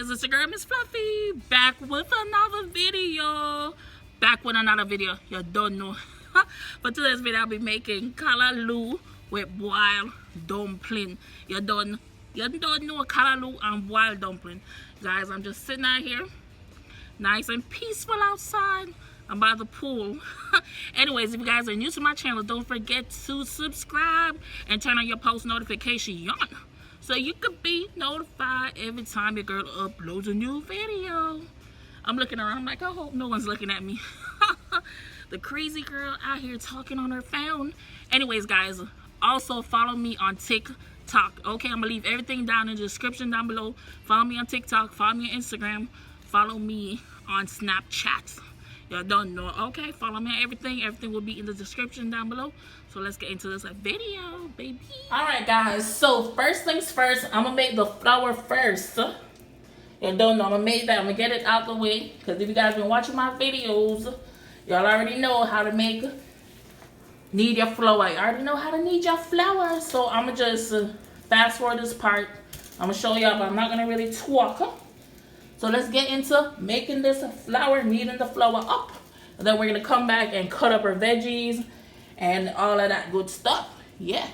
guys, it's your girl Miss Fluffy, back with another video. You don't know. For today's video, I'll be making callaloo with boiled dumpling. You don't know callaloo and boiled dumpling. Guys, I'm just sitting out here, nice and peaceful outside. I'm by the pool. Anyways, if you guys are new to my channel, don't forget to subscribe and turn on your post notification so you could be notified every time your girl uploads a new video. I'm looking around, I'm like, I hope no one's looking at me. The crazy girl out here talking on her phone. Anyways, guys, also follow me on TikTok. Okay, I'm gonna leave everything down in the description down below. Follow me on TikTok, follow me on Instagram, follow me on Snapchat. Y'all don't know. Okay, follow me on everything. Everything will be in the description down below. So let's get into this video, baby. Alright, guys. So first things first, I'm gonna make the flour first. You don't know, I'm gonna make that. I'm gonna get it out the way. Because if you guys been watching my videos, y'all already know how to knead your flour. You already know how to knead your flour. So I'm gonna just fast forward this part. I'm gonna show y'all, but I'm not gonna really talk. So let's get into making this flour, kneading the flour up. And then we're gonna come back and cut up our veggies and all of that good stuff. Yeah.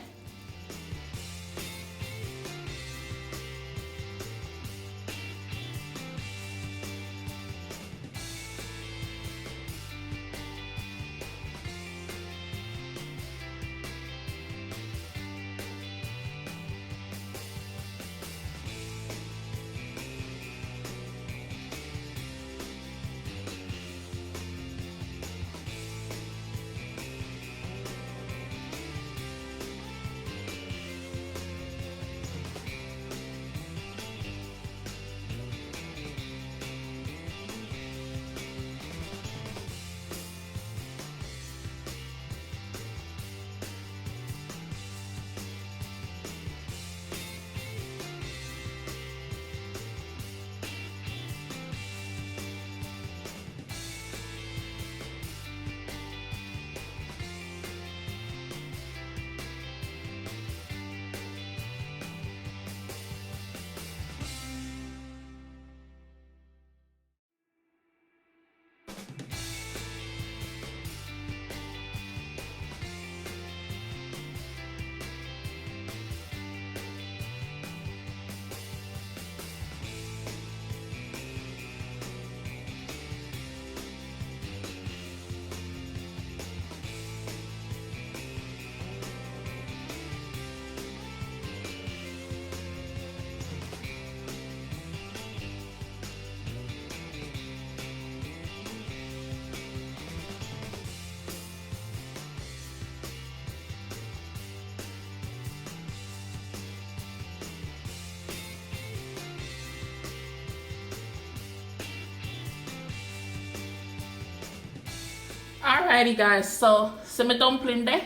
Alrighty, guys, so simmer dumpling there.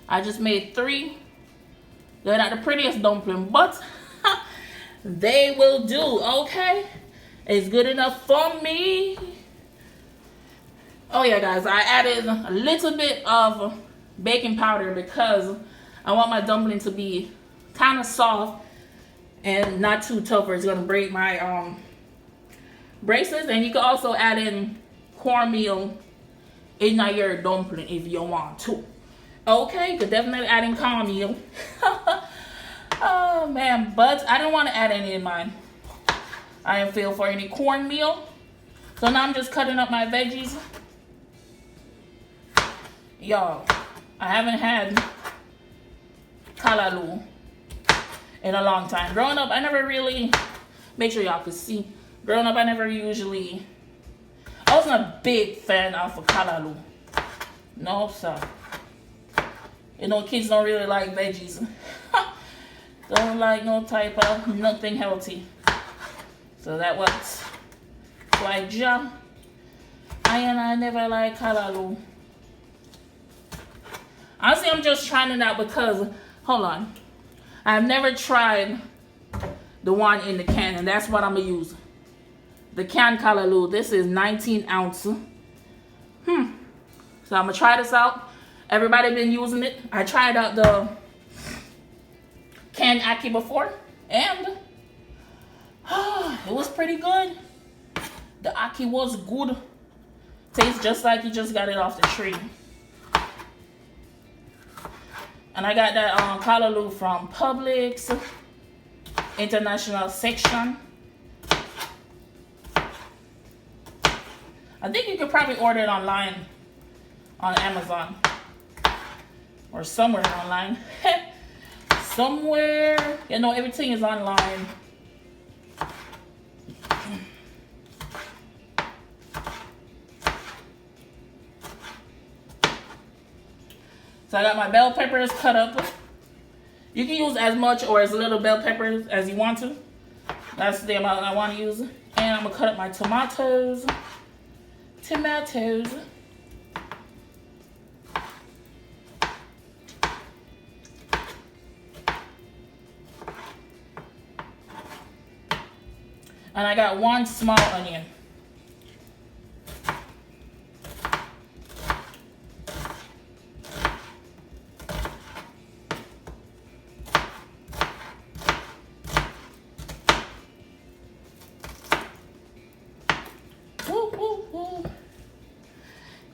I just made 3. They're not the prettiest dumpling, but they will do, okay? It's good enough for me. Oh yeah, guys, I added a little bit of baking powder because I want my dumpling to be kind of soft and not too tough or it's gonna break my braces. And you can also add in cornmeal in your dumpling if you want to. Okay, you could definitely add in cornmeal. Oh man, but I didn't want to add any in mine. I didn't feel for any cornmeal. So now I'm just cutting up my veggies. Y'all, I haven't had callaloo in a long time. Growing up, I never really, make sure y'all could see. Growing up, I never usually, I wasn't a big fan of callaloo. No, sir. You know, kids don't really like veggies. Don't like no type of nothing healthy. So that was why I never like callaloo. Honestly, I'm just trying it out because, hold on. I've never tried the one in the can, and that's what I'm going to use. The canned callaloo. This is 19 ounce. So I'm going to try this out. Everybody been using it. I tried out the canned ackee before, and It was pretty good. The ackee was good. Tastes just like you just got it off the tree. And I got that callaloo from Publix International section. I think you could probably order it online on Amazon or somewhere online. Somewhere, you know, everything is online. So I got my bell peppers cut up. You can use as much or as little bell peppers as you want to. That's the amount I want to use. And I'm gonna cut up my tomatoes. Tomatoes. And I got one small onion. Woo, woo, woo.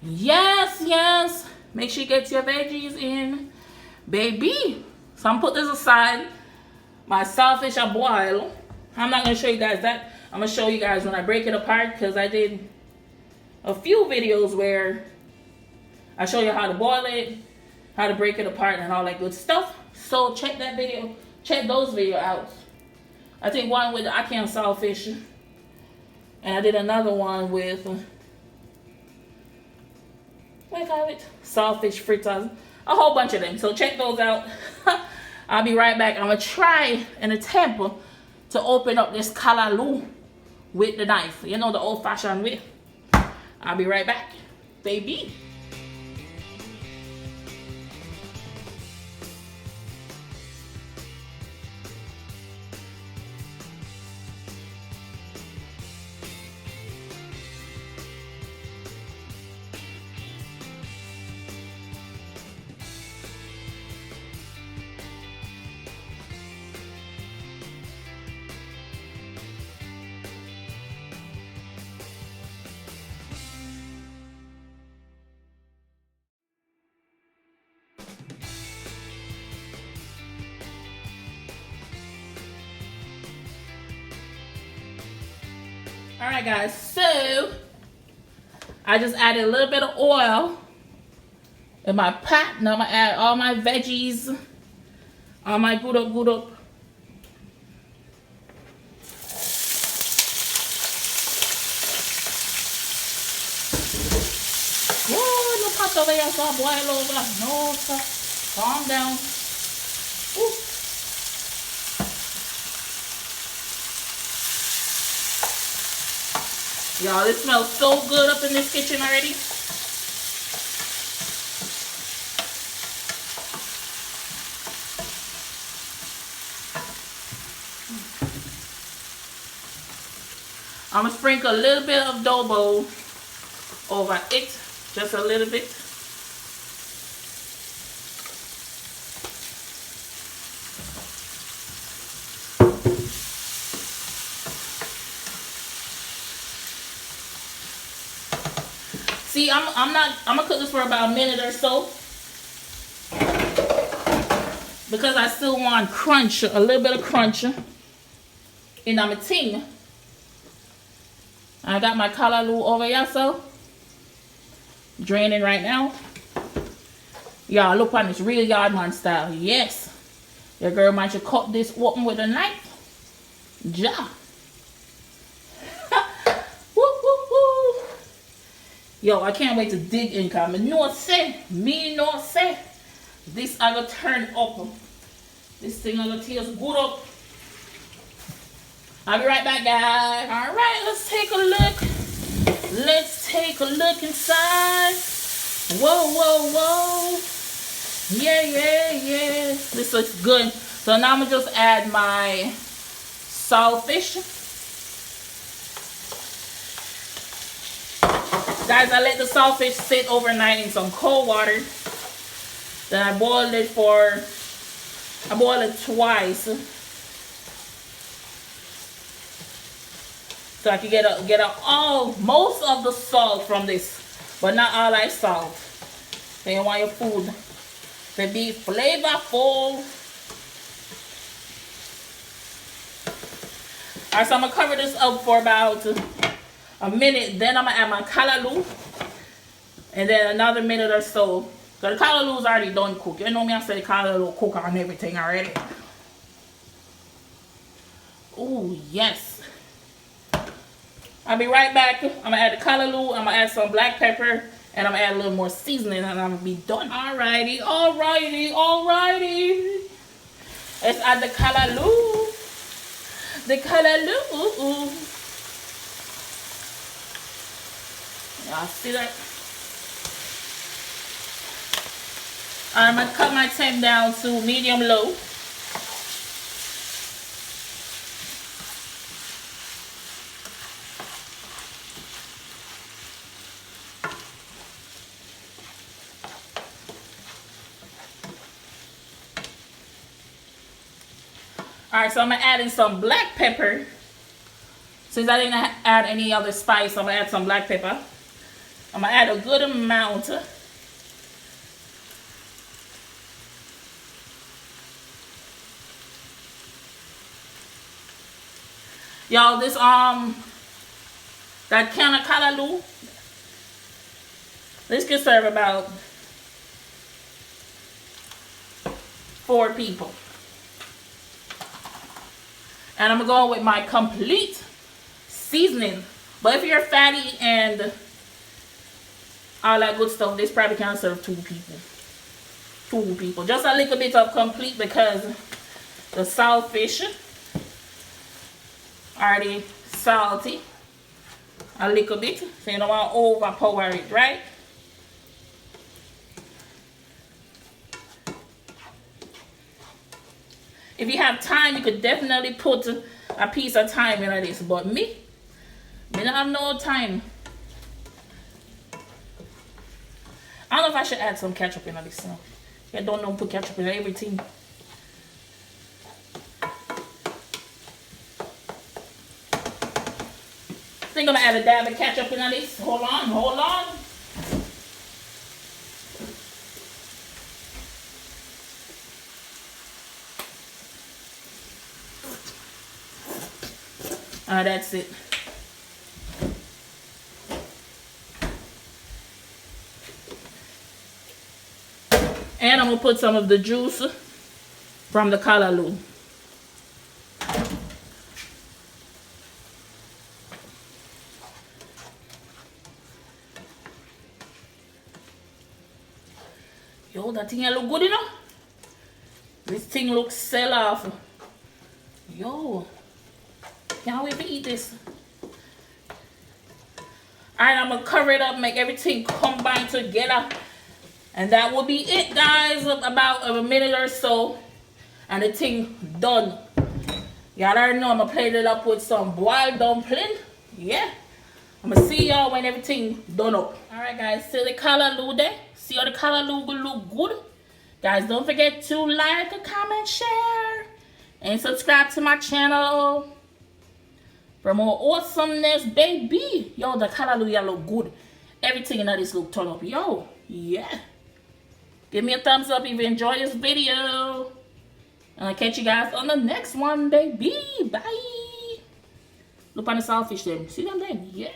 Yes, yes. Make sure you get your veggies in, baby. So I'm put this aside. My saltfish I boil. I'm not gonna show you guys that. I'm gonna show you guys when I break it apart, because I did a few videos where I show you how to boil it, how to break it apart, and all that good stuff. So check that video, check those videos out. I did one with the ackee and saltfish, and I did another one with what do you call it? Saltfish fritters. A whole bunch of them. So check those out. I'll be right back. I'm gonna try an attempt to open up this callaloo with the knife. You know, the old-fashioned way. I'll be right back, baby. Alright guys, so I just added a little bit of oil in my pot. Now I'm gonna add all my veggies, all my good up. Whoa, no pot over here, so boil over. No, sir. Calm down. Ooh. Y'all, it smells so good up in this kitchen already. I'm gonna sprinkle a little bit of adobo over it, just a little bit. See, I'm gonna cook this for about a minute or so, because I still want crunch, a little bit of crunch in my thing. I got my callaloo over here, so draining right now. Y'all, look on this real yard man style. Yes, your girl might should cut this open with a knife. Ja. Yo, I can't wait to dig in, cause me no say this I gonna turn up. This thing I gonna taste good up. I'll be right back, guys. All right, let's take a look. Let's take a look inside. Whoa, whoa, whoa. Yeah. This looks good. So now I'm gonna just add my saltfish. Guys, I let the saltfish sit overnight in some cold water. Then I boiled it twice. So I can get all most of the salt from this, but not all that salt. So you want your food to be flavorful. Alright, so I'm gonna cover this up for about a minute. Then I'm gonna add my callaloo, and then another minute or so. So the callaloo is already done cook. You know me, I said the callaloo cook on everything already. Oh yes. I'll be right back. I'm gonna add the callaloo. I'm gonna add some black pepper, and I'm gonna add a little more seasoning, and I'm gonna be done. Alrighty, alrighty, alrighty. Let's add the callaloo. The callaloo. Y'all see that? I'm gonna cut my temp down to medium low. Alright, so I'm gonna add in some black pepper. Since I didn't add any other spice, I'm gonna add some black pepper. I'm gonna add a good amount. Y'all, this that can of callaloo, this can serve about 4 people. And I'm going with my complete seasoning. But if you're fatty and all that good stuff, this probably can serve 2 people. 2 people. Just a little bit of complete because the saltfish already salty. A little bit. So you don't want to overpower it, right? If you have time, you could definitely put a piece of thyme in this. But me don't have no time. I don't know if I should add some ketchup in this. I don't know, put ketchup in everything. I think I'm gonna add a dab of ketchup in this. Hold on, hold on. That's it. And I'm gonna put some of the juice from the callaloo. Yo, that thing look good enough. This thing looks sell off. Yo. Can't wait to eat this. Alright, I'm gonna cover it up, make everything combine together. And that will be it, guys. About a minute or so. And the thing done. Y'all already know I'm gonna plate it up with some boiled dumpling. Yeah. I'm gonna see y'all when everything done up. Alright, guys. See the callaloo there? See how the callaloo will look good? Guys, don't forget to like, comment, share, and subscribe to my channel for more awesomeness, baby. Yo, the callaloo look good. Everything in this look turn up. Yo, yeah. Give me a thumbs up if you enjoy this video. And I'll catch you guys on the next one, baby. Bye. Look on the saltfish there. See them there? Yes.